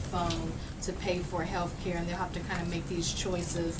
phone to pay for health care, and they'll have to kind of make these choices.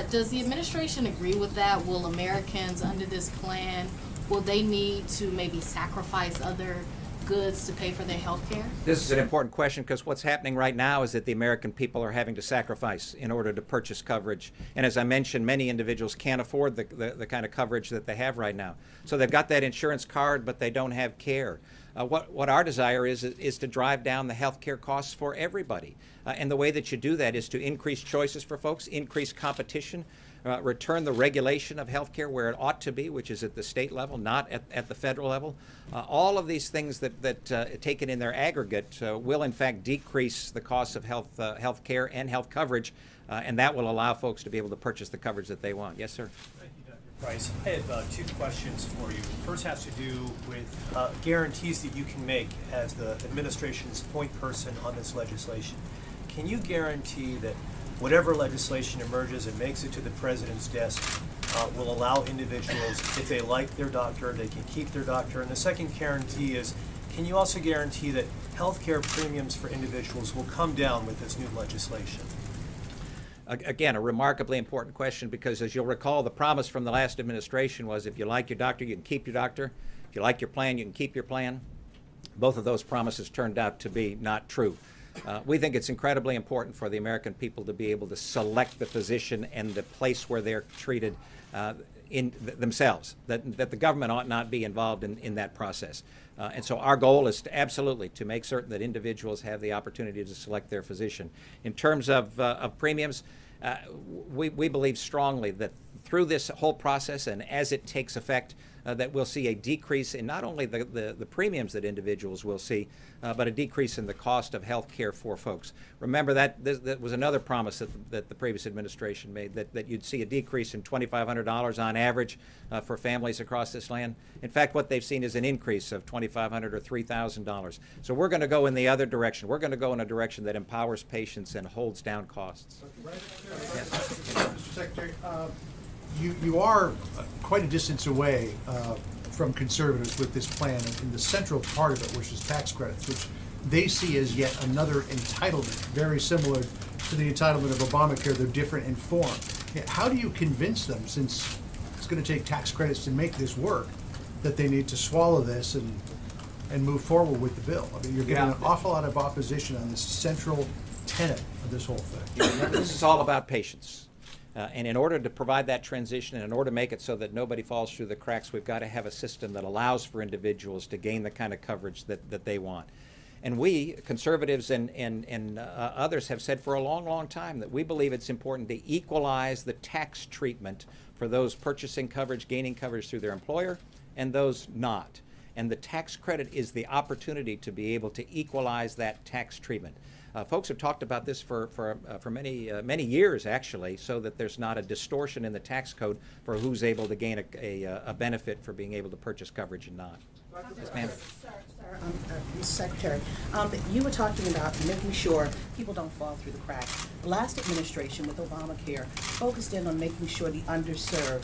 Does the administration agree with that? Will Americans under this plan, will they need to maybe sacrifice other goods to pay for their health care? This is an important question because what's happening right now is that the American people are having to sacrifice in order to purchase coverage. And as I mentioned, many individuals can't afford the kind of coverage that they have right now. So they've got that insurance card, but they don't have care. What our desire is to drive down the health care costs for everybody. And the way that you do that is to increase choices for folks, increase competition, return the regulation of health care where it ought to be, which is at the state level, not at the federal level. All of these things that taken in their aggregate will in fact decrease the cost of health care and health coverage, and that will allow folks to be able to purchase the coverage that they want. Yes, sir. Thank you, Dr. Price. I have two questions for you. First has to do with guarantees that you can make as the administration's point person on this legislation. Can you guarantee that whatever legislation emerges and makes it to the president's desk will allow individuals, if they like their doctor, they can keep their doctor? And the second guarantee is, can you also guarantee that health care premiums for individuals will come down with this new legislation? Again, a remarkably important question because, as you'll recall, the promise from the last administration was if you like your doctor, you can keep your doctor. If you like your plan, you can keep your plan. Both of those promises turned out to be not true. We think it's incredibly important for the American people to be able to select the physician and the place where they're treated themselves, that the government ought not be involved in that process. And so our goal is to absolutely to make certain that individuals have the opportunity to select their physician. In terms of premiums, we believe strongly that through this whole process and as it takes effect, that we'll see a decrease in not only the premiums that individuals will see, but a decrease in the cost of health care for folks. Remember that was another promise that the previous administration made, that you'd see a decrease in $2,500 on average for families across this land. In fact, what they've seen is an increase of $2,500 or $3,000. So we're going to go in the other direction. We're going to go in a direction that empowers patients and holds down costs. Yes. Mr. Secretary, you are quite a distance away from conservatives with this plan, and the central part of it, which is tax credits, which they see as yet another entitlement, very similar to the entitlement of Obamacare. They're different in form. How do you convince them, since it's going to take tax credits to make this work, that they need to swallow this and move forward with the bill? I mean, you're getting an awful lot of opposition on this central tenet of this whole thing. This is all about patience. And in order to provide that transition and in order to make it so that nobody falls through the cracks, we've got to have a system that allows for individuals to gain the kind of coverage that they want. And we, conservatives and others, have said for a long, long time that we believe it's important to equalize the tax treatment for those purchasing coverage, gaining coverage through their employer, and those not. And the tax credit is the opportunity to be able to equalize that tax treatment. Folks have talked about this for many years, actually, so that there's not a distortion in the tax code for who's able to gain a benefit for being able to purchase coverage and not. Yes, ma'am. Mr. Secretary, you were talking about making sure people don't fall through the cracks. The last administration with Obamacare focused in on making sure the underserved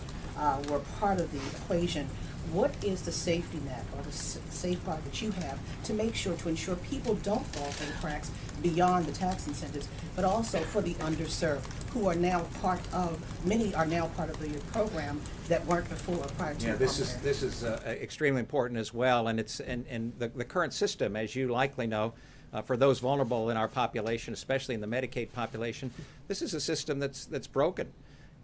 were part of the equation. What is the safety net or the safeguard that you have to make sure to ensure people don't fall through the cracks beyond the tax incentives, but also for the underserved who are now part of, many are now part of the program that weren't before prior to Obamacare? This is extremely important as well, and the current system, as you likely know, for those vulnerable in our population, especially in the Medicaid population, this is a system that's broken.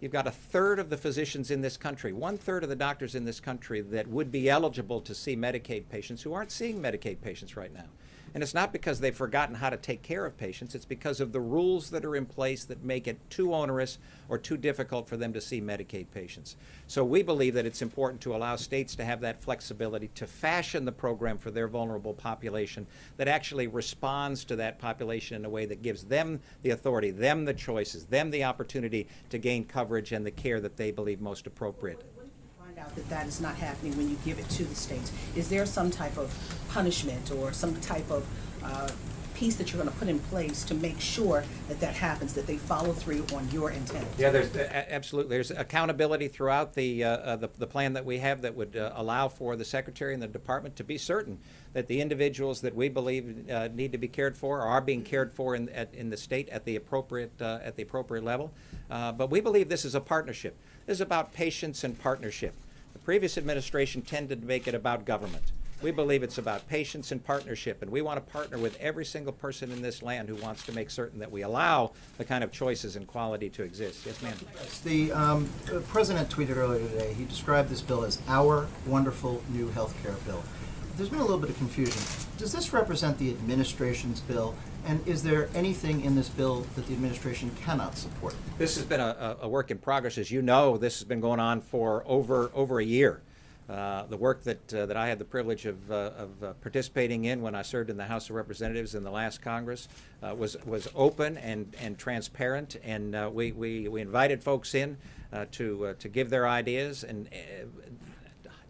You've got a third of the physicians in this country, 1/3 of the doctors in this country that would be eligible to see Medicaid patients who aren't seeing Medicaid patients right now. And it's not because they've forgotten how to take care of patients, it's because of the rules that are in place that make it too onerous or too difficult for them to see Medicaid patients. So we believe that it's important to allow states to have that flexibility to fashion the program for their vulnerable population that actually responds to that population in a way that gives them the authority, them the choices, them the opportunity to gain coverage and the care that they believe most appropriate. Out that is not happening when you give it to the states? Is there some type of punishment or some type of piece that you're going to put in place to make sure that that happens, that they follow through on your intent? Yeah, there's absolutely. There's accountability throughout the plan that we have that would allow for the secretary and the department to be certain that the individuals that we believe need to be cared for are being cared for in the state at the appropriate level. But we believe this is a partnership. This is about patience and partnership. The previous administration tended to make it about government. We believe it's about patience and partnership, and we want to partner with every single person in this land who wants to make certain that we allow the kind of choices and quality to exist. Yes, ma'am. The president tweeted earlier today, he described this bill as our wonderful new health care bill. There's been a little bit of confusion. Does this represent the administration's bill? And is there anything in this bill that the administration cannot support? This has been a work in progress. As you know, this has been going on for over a year. The work that I had the privilege of participating in when I served in the House of Representatives in the last Congress was open and transparent, and we invited folks in to give their ideas, and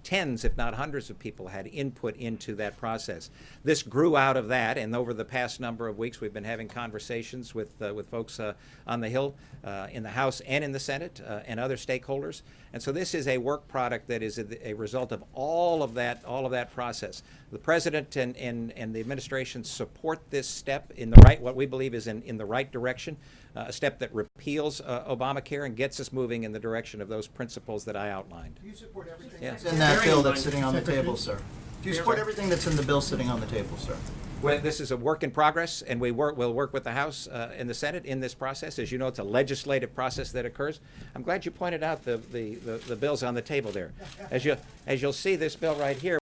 tens, if not hundreds of people had input into that process. This grew out of that, and over the past number of weeks we've been having conversations with folks on the Hill, in the House and in the Senate, and other stakeholders. And so this is a work product that is a result of all of that process. The President and the administration support this step in the right, what we believe is in the right direction, a step that repeals Obamacare and gets us moving in the direction of those principles that I outlined. Do you support everything? Yeah. It's in that bill that's sitting on the table, sir. Do you support everything that's in the bill sitting on the table, sir? Well, this is a work in progress, and we'll work with the House and the Senate in this process. As you know, it's a legislative process that occurs. I'm glad you pointed out the bills on the table there. As you'll see, this bill right here